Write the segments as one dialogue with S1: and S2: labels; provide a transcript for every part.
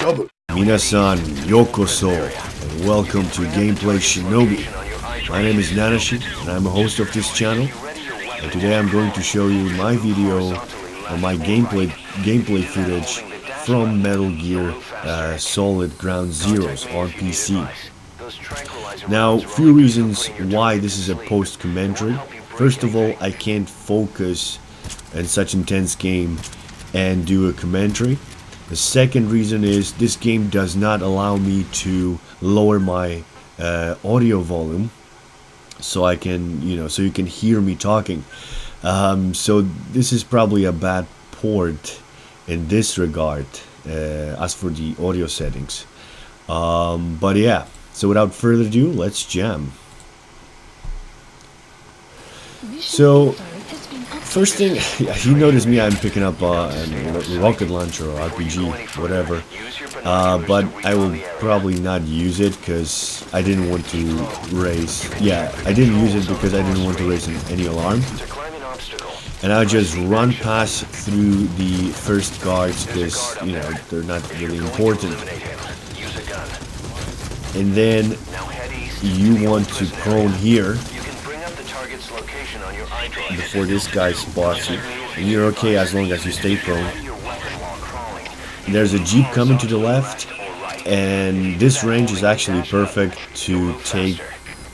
S1: Minasan yokoso, and welcome to Gameplay Shinobi. My name is Nanashi, and I'm a host of this channel. And today I'm going to show you my video or my gameplay footage from Metal Gear Solid Ground Zeroes on PC. Now, few reasons why this is a post-commentary. First of all, I can't focus in such intense game and do a commentary. The second reason is this game does not allow me to lower my audio volume, so I can, so you can hear me talking. So this is probably a bad port in this regard, as for the audio settings. But yeah, so without further ado, let's jam. So first thing, you notice me, I'm picking up a rocket launcher or RPG, whatever, but I will probably not use it because I didn't want to raise, I didn't use it because I didn't want to raise any alarm, and I'll just run past through the first guards because, they're not really important, and then you want to prone here before this guy spots you, and you're okay as long as you stay prone. There's a jeep coming to the left, and this range is actually perfect to take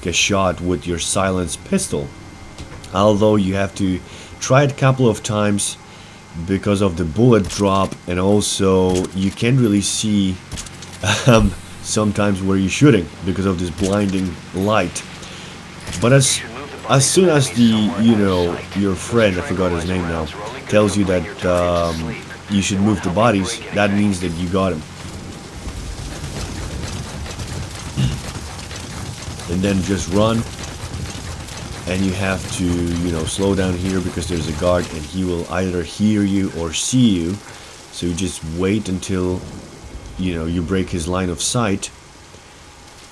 S1: a shot with your silenced pistol, although you have to try it a couple of times because of the bullet drop, and also you can't really see sometimes where you're shooting because of this blinding light. But as soon as your friend, I forgot his name now, tells you that you should move the bodies, that means that you got him. And then just run, and you have to, slow down here because there's a guard and he will either hear you or see you. So you just wait until, you break his line of sight,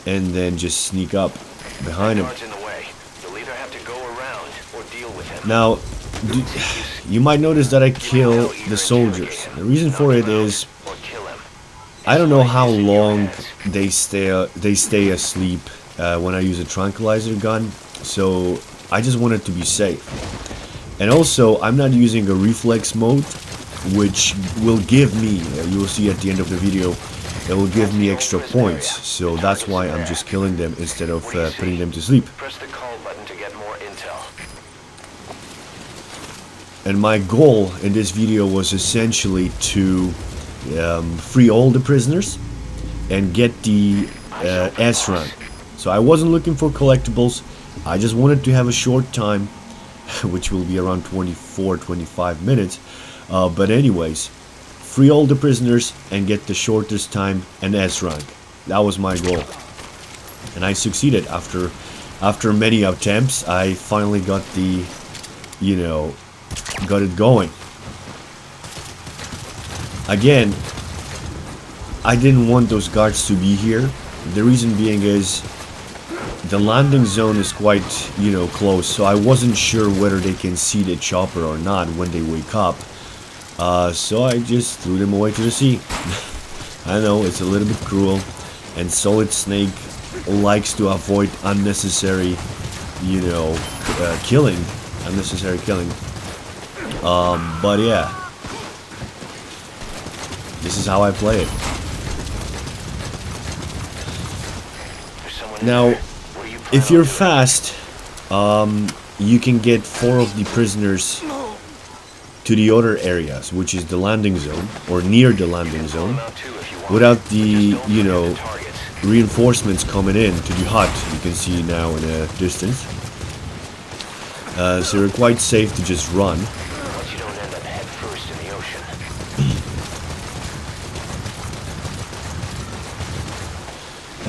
S1: and then just sneak up behind him. Now, you might notice that I kill the soldiers. The reason for it is, I don't know how long they stay asleep when I use a tranquilizer gun, so I just want it to be safe. And also, I'm not using a reflex mode, which will give me, you will see at the end of the video, it will give me extra points, so that's why I'm just killing them instead of putting them to sleep. And my goal in this video was essentially to free all the prisoners and get the S rank. So I wasn't looking for collectibles, I just wanted to have a short time, which will be around 24-25 minutes. But anyways, free all the prisoners and get the shortest time and S rank. That was my goal. And I succeeded. After many attempts, I finally got the, got it going. Again, I didn't want those guards to be here. The reason being is the landing zone is quite, close, so I wasn't sure whether they can see the chopper or not when they wake up. So I just threw them away to the sea. I know it's a little bit cruel, and Solid Snake likes to avoid unnecessary, killing. But yeah, this is how I play it. Now, if you're fast, you can get 4 of the prisoners to the other areas, which is the landing zone, or near the landing zone, without the, reinforcements coming in to the hut. You can see now in the distance. So you're quite safe to just run.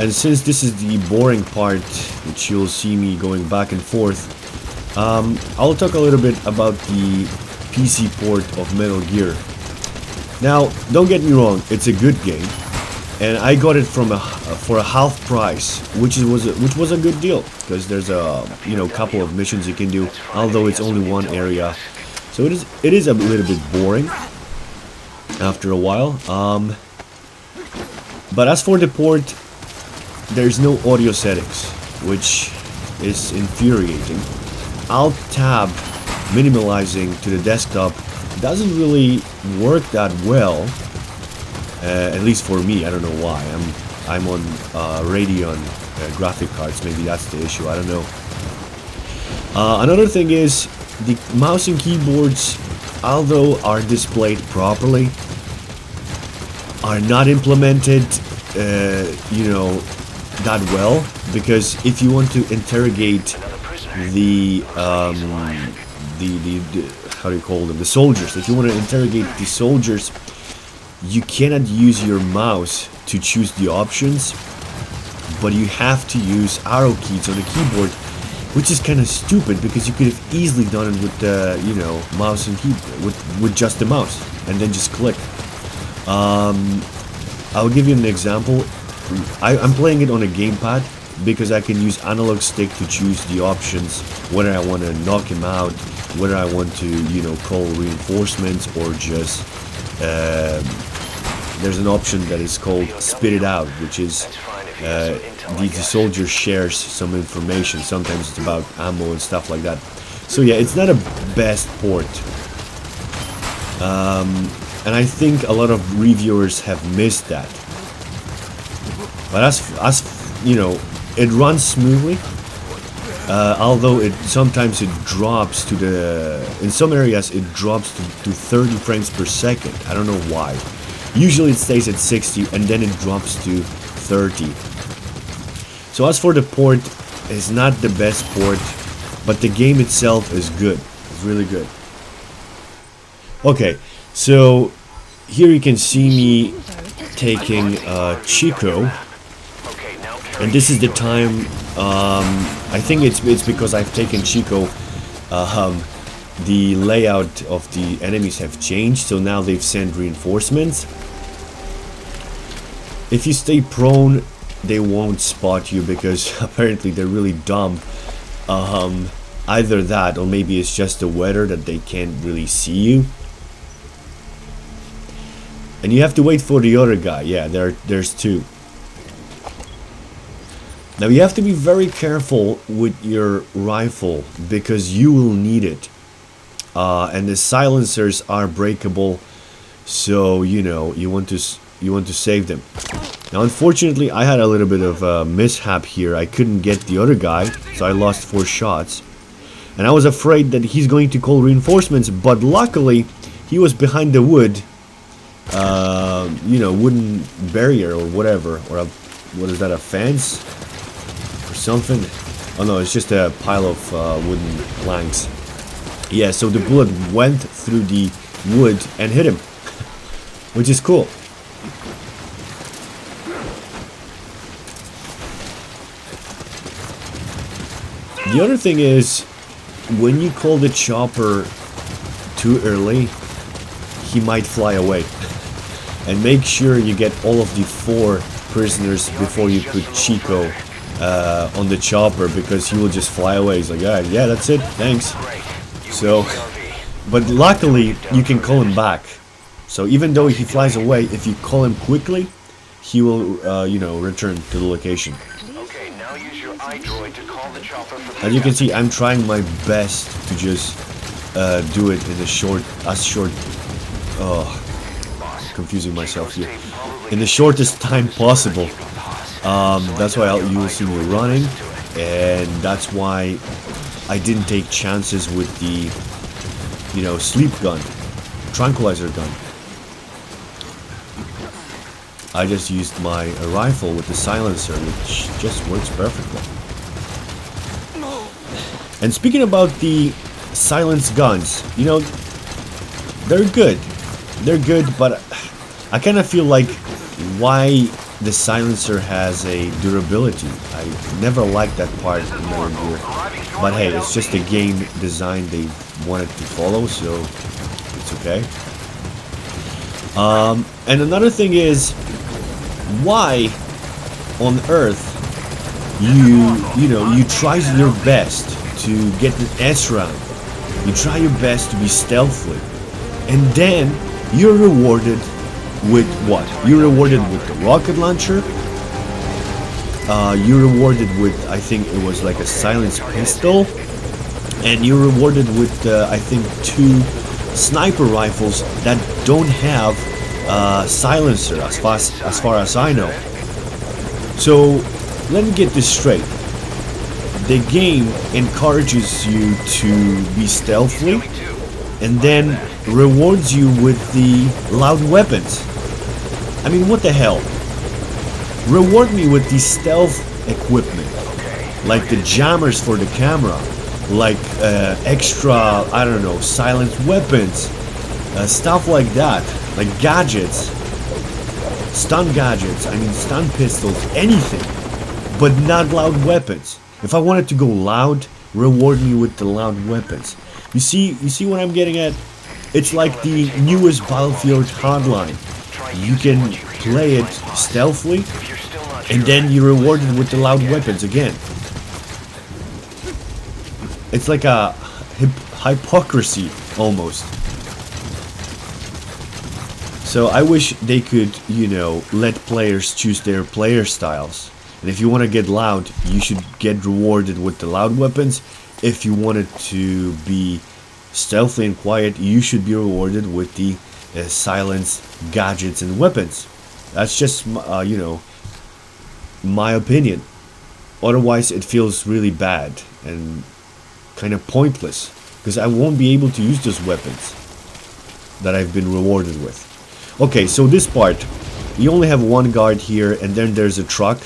S1: And since this is the boring part, which you'll see me going back and forth, I'll talk a little bit about the PC port of Metal Gear. Now, don't get me wrong, it's a good game, and I got it for a half price, which was a good deal because there's a couple of missions you can do, although it's only one area, so it is a little bit boring after a while. But as for the port, there's no audio settings, which is infuriating. Alt-Tab minimalizing to the desktop doesn't really work that well, at least for me. I don't know why. I'm on Radeon graphic cards. Maybe that's the issue. I don't know. Another thing is the mouse and keyboards, although are displayed properly, are not implemented, you know, that well. Because if you want to interrogate the how do you call them, the soldiers, if you want to interrogate the soldiers, you cannot use your mouse to choose the options, but you have to use arrow keys on the keyboard, which is kind of stupid because you could have easily done it with the, you know, mouse and keyboard, with just the mouse, and then just click. I'll give you an example. I'm playing it on a gamepad because I can use analog stick to choose the options, whether I want to knock him out, whether I want to, you know, call reinforcements, or just there's an option that is called spit it out, which is the soldier shares some information. Sometimes it's about ammo and stuff like that. So yeah, it's not a best port, and I think a lot of reviewers have missed that. But as you know, it runs smoothly, although sometimes it drops to in some areas it drops to 30 frames per second. I don't know why. Usually it stays at 60 and then it drops to 30. So as for the port, it's not the best port, but the game itself is good. It's really good. Okay, so here you can see me taking Chico, and this is the time. I think it's because I've taken Chico. The layout of the enemies have changed, so now they've sent reinforcements. If you stay prone, they won't spot you because apparently they're really dumb. Either that, or maybe it's just the weather that they can't really see you. And you have to wait for the other guy. Yeah, there's two. Now you have to be very careful with your rifle because you will need it. And the silencers are breakable, so you know you want to save them. Now unfortunately I had a little bit of a mishap here. I couldn't get the other guy, so I lost 4 shots, and I was afraid that he's going to call reinforcements, but luckily he was behind the wood, you know, wooden barrier or whatever, or what is that, a fence or something? Oh no, it's just a pile of wooden planks. Yeah, so the bullet went through the wood and hit him, which is cool. The other thing is, when you call the chopper too early, he might fly away. And make sure you get all of the 4 prisoners before you put Chico on the chopper, because he will just fly away. He's like, alright, yeah, that's it, thanks. So, but luckily you can call him back. So even though he flies away, if you call him quickly, he will, you know, return to the location.
S2: Okay, now use your iDroid to call the chopper for the
S1: As you can see, I'm trying my best to just do it in a short, confusing myself here, in the shortest time possible. That's why you will see me running, and that's why I didn't take chances with the, you know, sleep gun, tranquilizer gun. I just used my rifle with the silencer, which just works perfectly. And speaking about the silence guns, you know, they're good. They're good, but I kind of feel like why the silencer has a durability. I never liked that part in Metal Gear. But hey, it's just a game design they wanted to follow, so it's okay. And another thing is, why on earth you try your best to get the S round, you try your best to be stealthy, and then you're rewarded with what? You're rewarded with the rocket launcher. You're rewarded with, I think it was like a silenced pistol. And you're rewarded with, I think, 2 sniper rifles that don't have silencer as far as I know. So let me get this straight. The game encourages you to be stealthy and then rewards you with the loud weapons. I mean, what the hell? Reward me with the stealth equipment, like the jammers for the camera, like extra, I don't know, silenced weapons, stuff like that, like gadgets, stun gadgets, I mean stun pistols, anything, but not loud weapons. If I wanted to go loud, reward me with the loud weapons. You see what I'm getting at? It's like the newest Battlefield Hardline. You can play it stealthily, and then you're rewarded with the loud weapons again. It's like a hypocrisy, almost. So I wish they could, you know, let players choose their player styles. And if you want to get loud, you should get rewarded with the loud weapons. If you wanted to be stealthy and quiet, you should be rewarded with the silenced gadgets and weapons. That's just, you know, my opinion. Otherwise, it feels really bad and kind of pointless, because I won't be able to use those weapons that I've been rewarded with. Okay, so this part, you only have 1 guard here, and then there's a truck.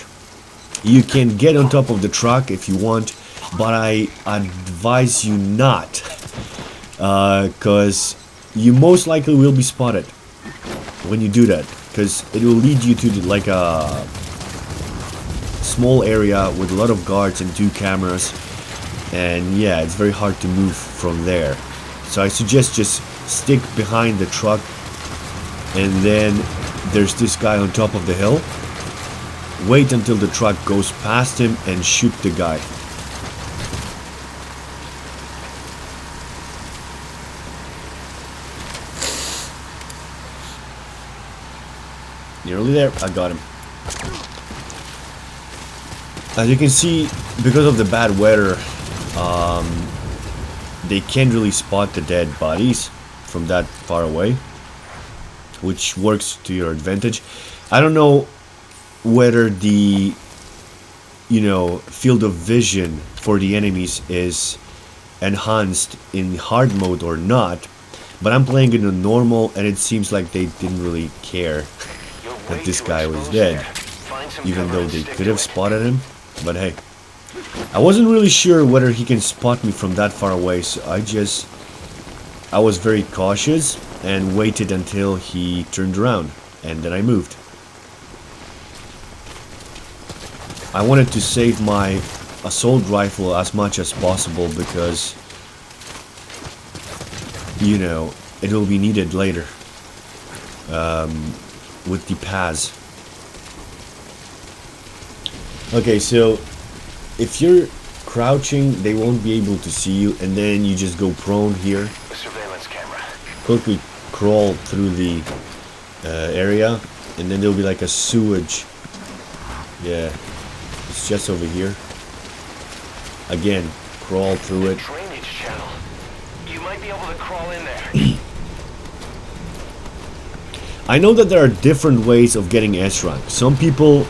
S1: You can get on top of the truck if you want, but I advise you not, because you most likely will be spotted when you do that, because it will lead you to like a small area with a lot of guards and 2 cameras, and yeah, it's very hard to move from there. So I suggest just stick behind the truck, and then there's this guy on top of the hill. Wait until the truck goes past him and shoot the guy. Nearly there. I got him. As you can see, because of the bad weather, they can't really spot the dead bodies from that far away, which works to your advantage. I don't know whether the, you know, field of vision for the enemies is enhanced in hard mode or not, but I'm playing in a normal, and it seems like they didn't really care that this guy was dead, even though they could have spotted him. But hey, I wasn't really sure whether he can spot me from that far away, so I was very cautious and waited until he turned around, and then I moved. I wanted to save my assault rifle as much as possible because, you know, it will be needed later with the PAS. Okay, so if you're crouching, they won't be able to see you, and then you just go prone here.
S2: The surveillance camera.
S1: Quickly crawl through the area, and then there'll be like a sewage. Yeah. It's just over here. Again, crawl through it.
S2: Drainage channel. You might be able to crawl in there.
S1: I know that there are different ways of getting S rank. Some people,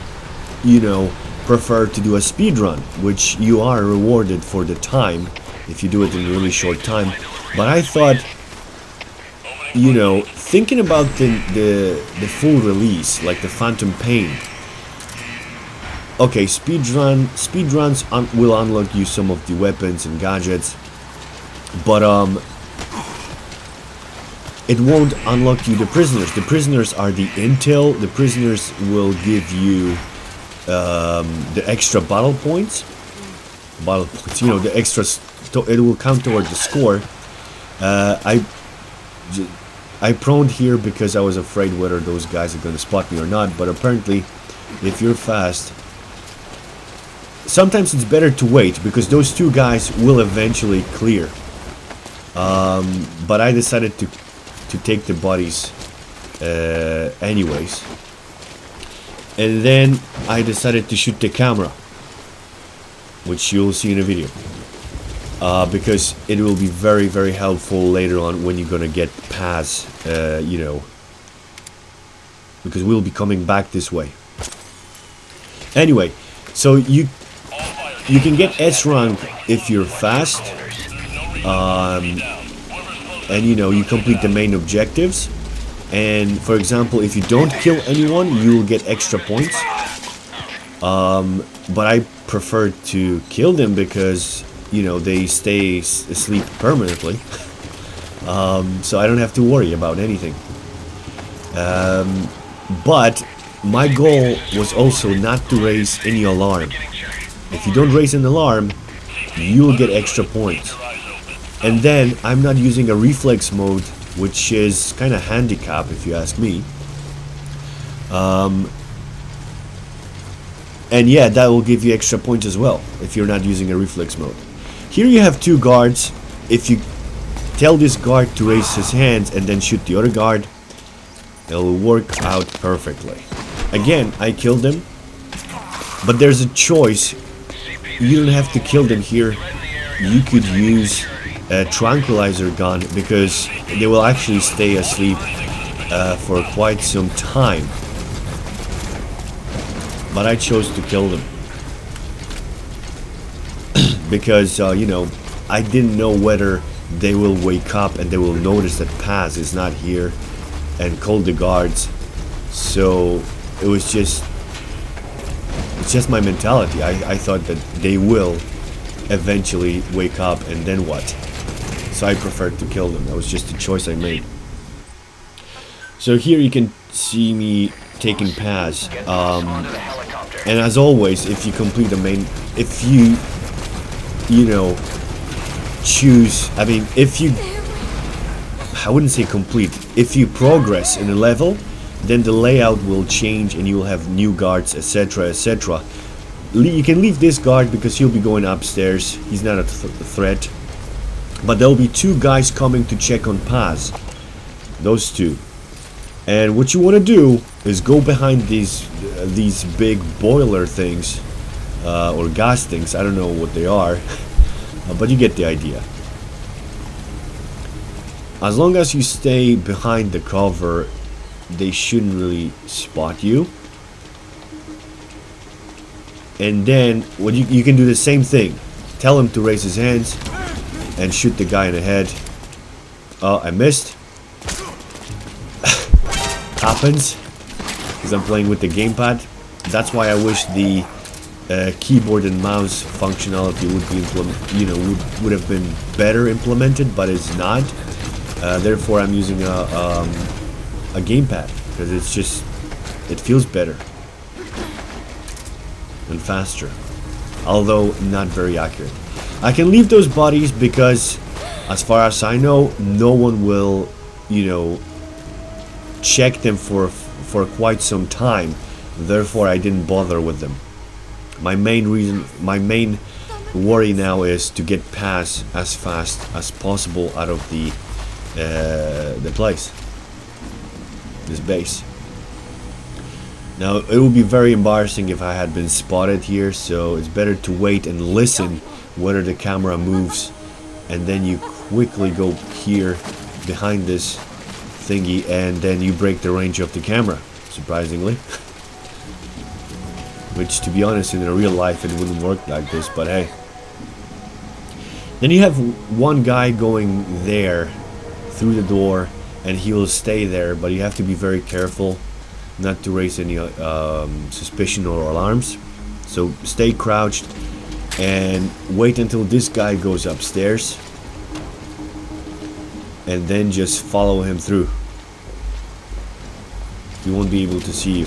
S1: you know, prefer to do a speed run, which you are rewarded for the time if you do it in a really short time. But I thought, you know, thinking about the full release, like the Phantom Pain. Okay, speedruns will unlock you some of the weapons and gadgets, but it won't unlock you the prisoners. The prisoners are the intel. The prisoners will give you the extra battle points. You know, the extra. It will count toward the score. I proned here because I was afraid whether those guys are going to spot me or not. But apparently, if you're fast. Sometimes it's better to wait, because those 2 guys will eventually clear. But I decided to take the bodies anyways. And then I decided to shoot the camera, which you'll see in a video, because it will be very, very helpful later on when you're gonna get past, you know, because we'll be coming back this way. Anyway, so you can get S rank if you're fast, and you know, you complete the main objectives. And for example, if you don't kill anyone, you will get extra points. But I prefer to kill them because, you know, they stay asleep permanently. So I don't have to worry about anything. But my goal was also not to raise any alarm. If you don't raise an alarm, you'll get extra points. And then I'm not using a reflex mode, which is kind of handicap if you ask me. And yeah, that will give you extra points as well if you're not using a reflex mode. Here you have two guards. If you tell this guard to raise his hands and then shoot the other guard, it'll work out perfectly. Again, I killed them, but there's a choice. You don't have to kill them here. You could use a tranquilizer gun because they will actually stay asleep for quite some time. But I chose to kill them because you know, I didn't know whether they will wake up and they will notice that Paz is not here and call the guards. So it's just my mentality. I thought that they will eventually wake up, and then what? So I preferred to kill them. That was just a choice I made. So here you can see me taking Paz. And as always, if you complete the main, if you know, choose, I mean, if you, I wouldn't say complete, if you progress in a level, then the layout will change and you'll have new guards, etc, etc. You can leave this guard because he'll be going upstairs. He's not a threat. But there'll be two guys coming to check on Paz. Those two. And what you want to do is go behind these big boiler things, or gas things. I don't know what they are, but you get the idea. As long as you stay behind the cover, they shouldn't really spot you. And then what you can do the same thing. Tell him to raise his hands and shoot the guy in the head. Oh, I missed. Happens because I'm playing with the gamepad. That's why I wish the keyboard and mouse functionality would be would have been better implemented, but it's not. Therefore, I'm using a gamepad because it feels better and faster, although not very accurate. I can leave those bodies because, as far as I know, no one will, you know, check them for quite some time. Therefore, I didn't bother with them. My main worry now is to get past as fast as possible out of the place, this base. Now, it would be very embarrassing if I had been spotted here, so it's better to wait and listen whether the camera moves, and then you quickly go here behind this thingy, and then you break the range of the camera, surprisingly. Which, to be honest, in real life it wouldn't work like this, but hey. Then you have one guy going there through the door, and he will stay there, but you have to be very careful not to raise any suspicion or alarms. So stay crouched and wait until this guy goes upstairs, and then just follow him through. He won't be able to see you.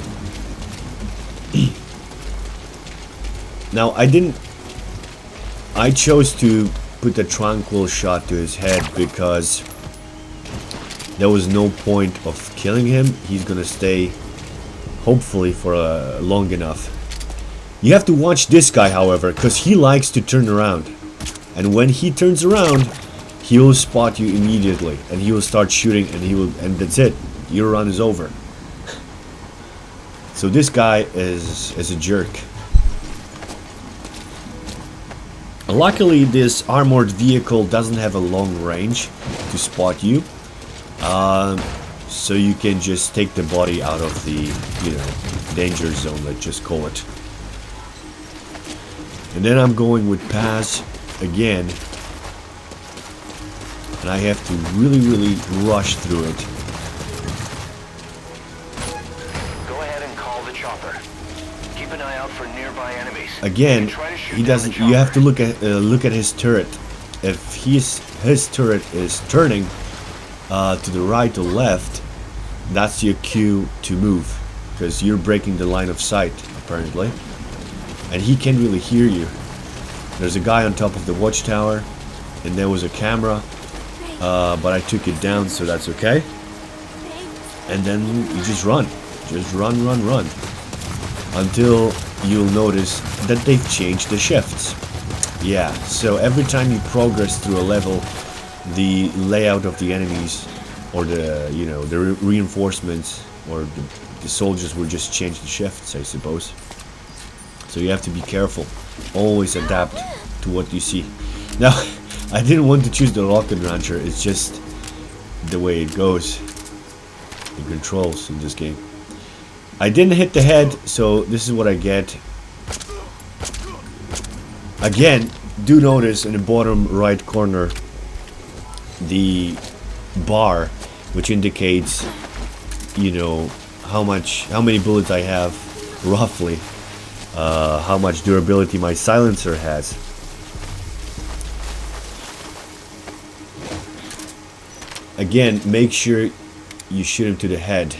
S1: Now, I chose to put the tranquil shot to his head because there was no point of killing him. He's gonna stay, hopefully, for long enough. You have to watch this guy, however, because he likes to turn around. And when he turns around, he will spot you immediately, and he will start shooting, and that's it. your run is over. So this guy is a jerk. Luckily, this armored vehicle doesn't have a long range to spot you, so you can just take the body out of the, danger zone, let's just call it. And then I'm going with pass again, and I have to really rush through it.
S2: Go ahead and call the chopper. Keep an eye out for nearby enemies.
S1: Again, he doesn't. You have to look at his turret. If his turret is turning to the right or left, that's your cue to move, because you're breaking the line of sight apparently, and he can't really hear you. There's a guy on top of the watchtower, and there was a camera, but I took it down, so that's okay. And then you just run, run, until you'll notice that they've changed the shifts. Yeah, so every time you progress through a level, the layout of the enemies, or the reinforcements, or the soldiers will just change the shifts, I suppose. So you have to be careful. Always adapt to what you see. Now, I didn't want to choose the rocket launcher. It's just the way it goes. The controls in this game. I didn't hit the head, so this is what I get. Again, do notice in the bottom right corner the bar, which indicates, how many bullets I have, roughly, how much durability my silencer has. Again, make sure you shoot him to the head.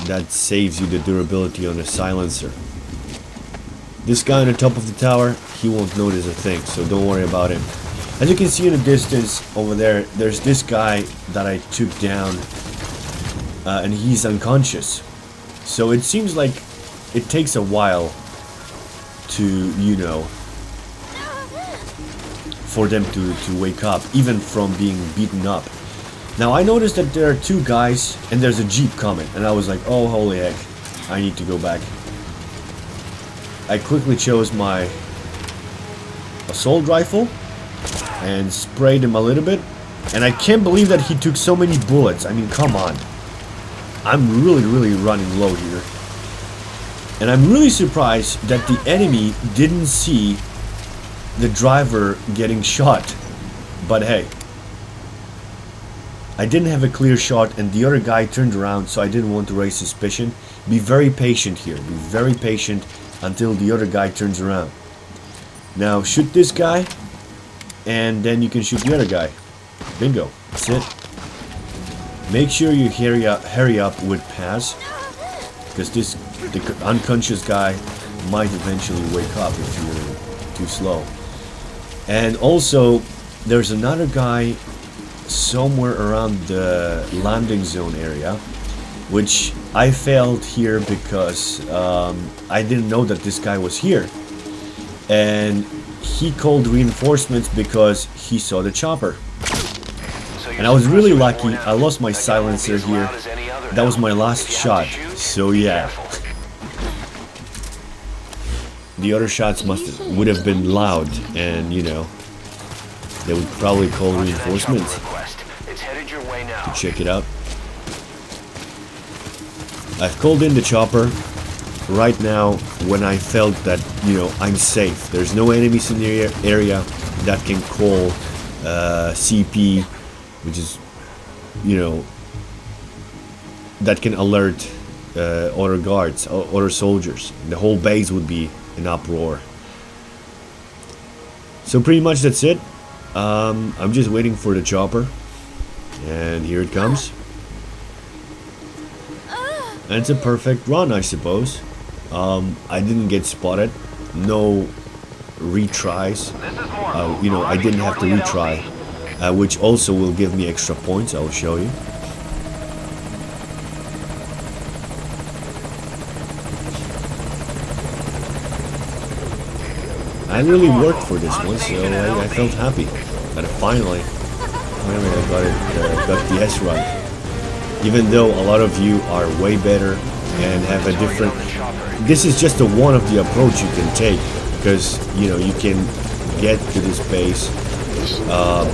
S1: That saves you the durability on the silencer. This guy on the top of the tower, he won't notice a thing, so don't worry about him. As you can see in the distance over there, there's this guy that I took down, and he's unconscious. So it seems like it takes a while to, for them to wake up, even from being beaten up. Now I noticed that there are two guys, and there's a jeep coming, and I was like, oh holy heck, I need to go back. I quickly chose my assault rifle and sprayed him a little bit, and I can't believe that he took so many bullets. I mean, come on. I'm really running low here, and I'm really surprised that the enemy didn't see the driver getting shot. But hey, I didn't have a clear shot, and the other guy turned around, so I didn't want to raise suspicion. Be very patient here. Be very patient until the other guy turns around. Now shoot this guy, and then you can shoot the other guy. Bingo. That's it. Make sure you hurry up with pass, because the unconscious guy might eventually wake up if you're too slow. And also, there's another guy somewhere around the landing zone area, which I failed here because I didn't know that this guy was here, and he called reinforcements because he saw the chopper. And I was really lucky. I lost my silencer here. That was my last shot, so yeah. The other shots would have been loud, and they would probably call reinforcements to check it out. I've called in the chopper right now when I felt that, I'm safe. There's no enemies in the area that can call CP, which is, that can alert other guards, other soldiers. The whole base would be in uproar. So pretty much that's it. I'm just waiting for the chopper, and here it comes. And it's a perfect run, I suppose. I didn't get spotted. No retries. I didn't have to retry, which also will give me extra points. I'll show you. I really worked for this one, so I felt happy that finally I got the S right. even though a lot of you are way better and have a different, this is just a one of the approach you can take, because you know you can get to this base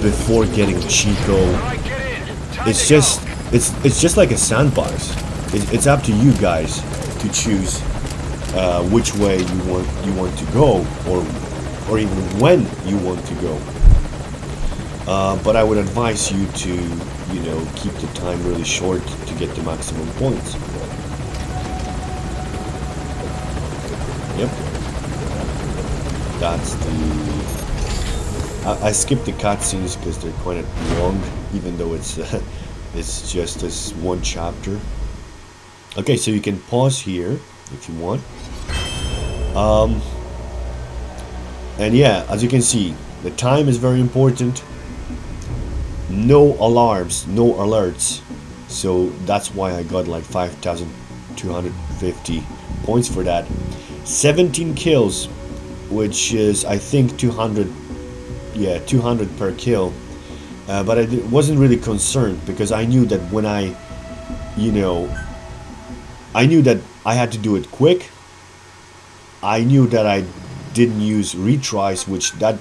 S1: before getting Chico. It's just like a sandbox. It's up to you guys to choose which way you want to go, or even when you want to go. But I would advise you to, you know, keep the time really short to get the maximum points. Yep. That's the... I skipped the cutscenes because they're quite long, even though it's just this one chapter. Okay, so you can pause here if you want. And yeah, as you can see, the time is very important. No alarms, no alerts, so that's why I got like 5,250 points for that. 17 kills, which is I think 200, yeah, 200 per kill. But I wasn't really concerned because I knew that when I knew that I had to do it quick. I knew that I didn't use retries, which that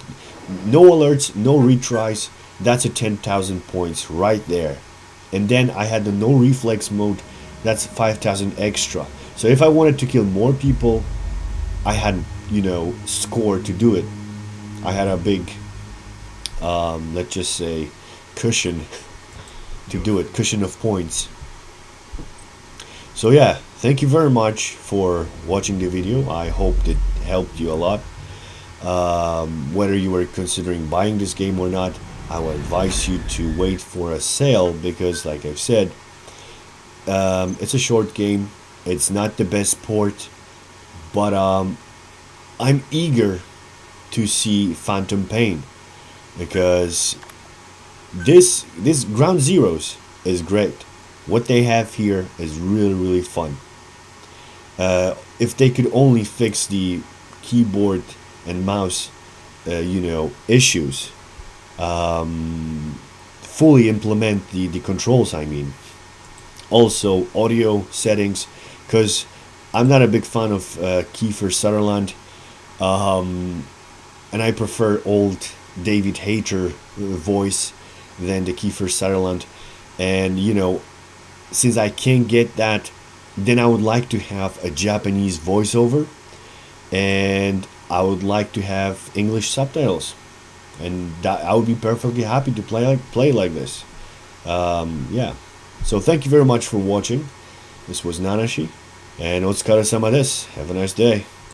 S1: no alerts, no retries. That's a 10,000 points right there. And then I had the no reflex mode. That's 5,000 extra. So if I wanted to kill more people, I had, you know, score to do it. I had a big, let's just say, cushion to do it. Cushion of points. So yeah, thank you very much for watching the video. I hope it helped you a lot. Whether you were considering buying this game or not, I would advise you to wait for a sale because, like I've said, it's a short game. It's not the best port, but I'm eager to see Phantom Pain because this Ground Zeroes is great. What they have here is really fun. If they could only fix the keyboard and mouse, you know, issues. Fully implement the controls, I mean. Also audio settings, because I'm not a big fan of Kiefer Sutherland, and I prefer old David Hayter voice than the Kiefer Sutherland. And you know, since I can't get that, then I would like to have a Japanese voiceover, and I would like to have English subtitles. And that, I would be perfectly happy to play like this. Yeah. So thank you very much for watching. This was Nanashi, and お疲れ様です. Have a nice day.